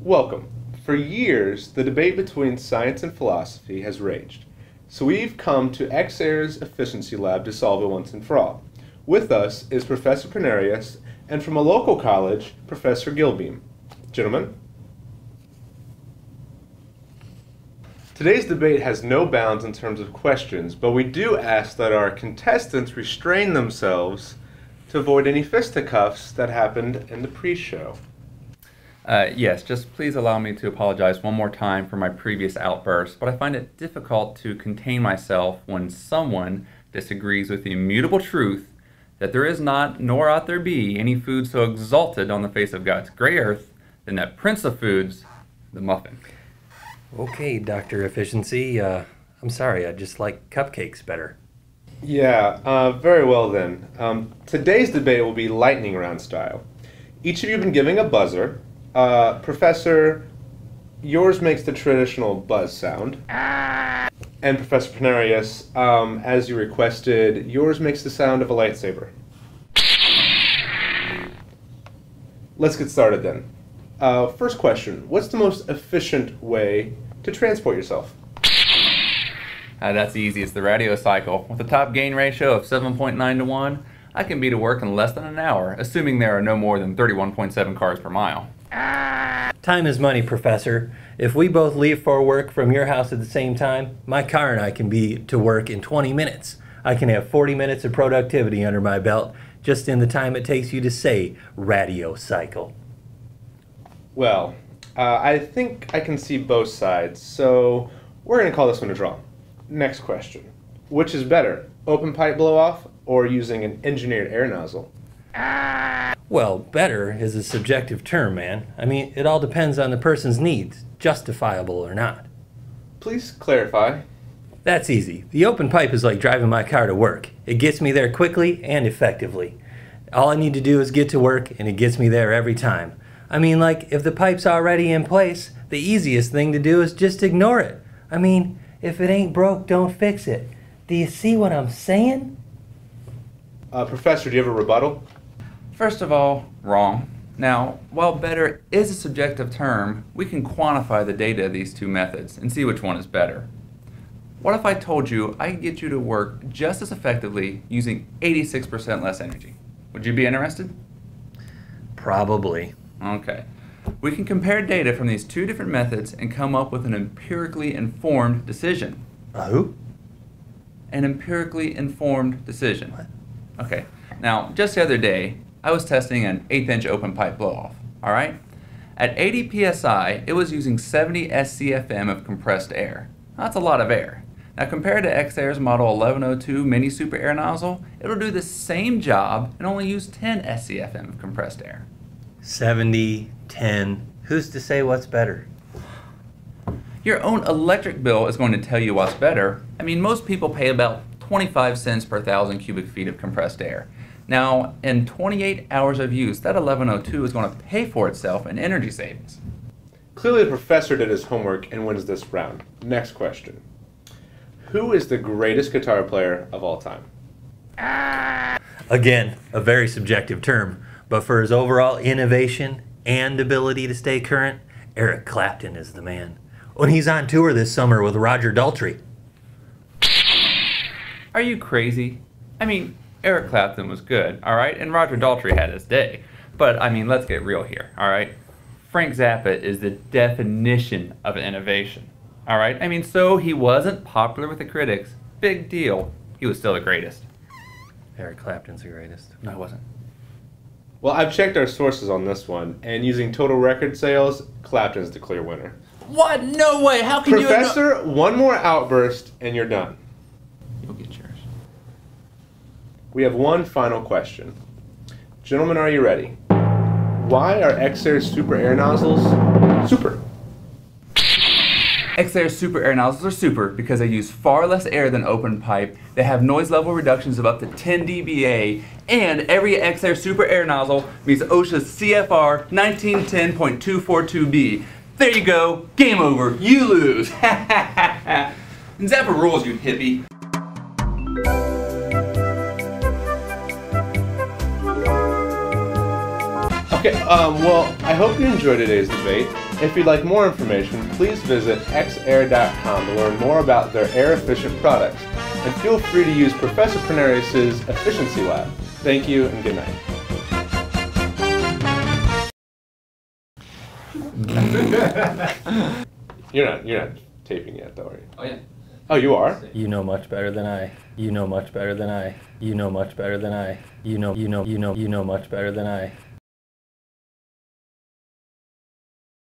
Welcome. For years, the debate between science and philosophy has raged. So we've come to Exair's efficiency lab to solve it once and for all. With us is Professor Prenurious, and from a local college, Professor Gilbeam. Gentlemen. Today's debate has no bounds in terms of questions, but we do ask that our contestants restrain themselves to avoid any fisticuffs that happened in the pre-show. Yes, just please allow me to apologize one more time for my previous outburst, but I find it difficult to contain myself when someone disagrees with the immutable truth that there is not, nor ought there be, any food so exalted on the face of God's gray earth than that prince of foods, the muffin. Okay, Dr. Efficiency, I'm sorry, I just like cupcakes better. Yeah, very well then. Today's debate will be lightning round style. Each of you have been giving a buzzer. Professor, yours makes the traditional buzz sound. And Professor Prenurious, as you requested, yours makes the sound of a lightsaber. Let's get started then. First question, what's the most efficient way to transport yourself? That's easy. It's the radio cycle. With a top gain ratio of 7.9 to 1, I can be to work in less than an hour, assuming there are no more than 31.7 cars per mile. Time is money, Professor. If we both leave for work from your house at the same time, my car and I can be to work in 20 minutes. I can have 40 minutes of productivity under my belt just in the time it takes you to say radio cycle. Well, I think I can see both sides, so we're going to call this one a draw. Next question. Which is better, open pipe blow-off or using an engineered air nozzle? Well, better is a subjective term, man. I mean, it all depends on the person's needs, justifiable or not. Please clarify. That's easy. The open pipe is like driving my car to work. It gets me there quickly and effectively. All I need to do is get to work, and it gets me there every time. I mean, like, if the pipe's already in place, the easiest thing to do is just ignore it. I mean, if it ain't broke, don't fix it. Do you see what I'm saying? Professor, do you have a rebuttal? First of all, wrong. Now, while better is a subjective term, we can quantify the data of these two methods and see which one is better. What if I told you I could get you to work just as effectively using 86% less energy? Would you be interested? Probably. Okay. We can compare data from these two different methods and come up with an empirically informed decision. Who? An empirically informed decision. What? Okay. Now, just the other day, I was testing an 1/8" open pipe blow-off, all right? At 80 psi, it was using 70 SCFM of compressed air. That's a lot of air. Now, compared to Exair's Model 1102 Mini Super Air Nozzle, it'll do the same job and only use 10 SCFM of compressed air. 70, 10. Who's to say what's better? Your own electric bill is going to tell you what's better. I mean, most people pay about 25 cents per 1,000 cubic feet of compressed air. Now, in 28 hours of use, that 1102 is going to pay for itself in energy savings. Clearly the professor did his homework and wins this round. Next question. Who is the greatest guitar player of all time? Again, a very subjective term, but for his overall innovation and ability to stay current, Eric Clapton is the man. When he's on tour this summer with Roger Daltrey. Are you crazy? I mean, Eric Clapton was good, all right, and Roger Daltrey had his day. But, I mean, let's get real here, all right? Frank Zappa is the definition of innovation, all right? I mean, so he wasn't popular with the critics. Big deal. He was still the greatest. Eric Clapton's the greatest. No, he wasn't. Well, I've checked our sources on this one, and using total record sales, Clapton's the clear winner. What? No way! How can you... Professor, one more outburst, and you're done. You'll get yours. We have one final question. Gentlemen, are you ready? Why are Exair's super air nozzles super? Exair's super air nozzles are super because they use far less air than open pipe, they have noise level reductions of up to 10 dBA, and every Exair super air nozzle meets OSHA's CFR 1910.242B. There you go, game over, you lose. Zappa rules, you hippie. Okay, well, I hope you enjoyed today's debate. If you'd like more information, please visit Exair.com to learn more about their air-efficient products. And feel free to use Professor Prenurious' Efficiency Lab. Thank you and good night. You're not taping yet, though, are you? Oh, yeah. Oh, you are? You know much better than I. You know much better than I. You know much better than I. You know much better than I.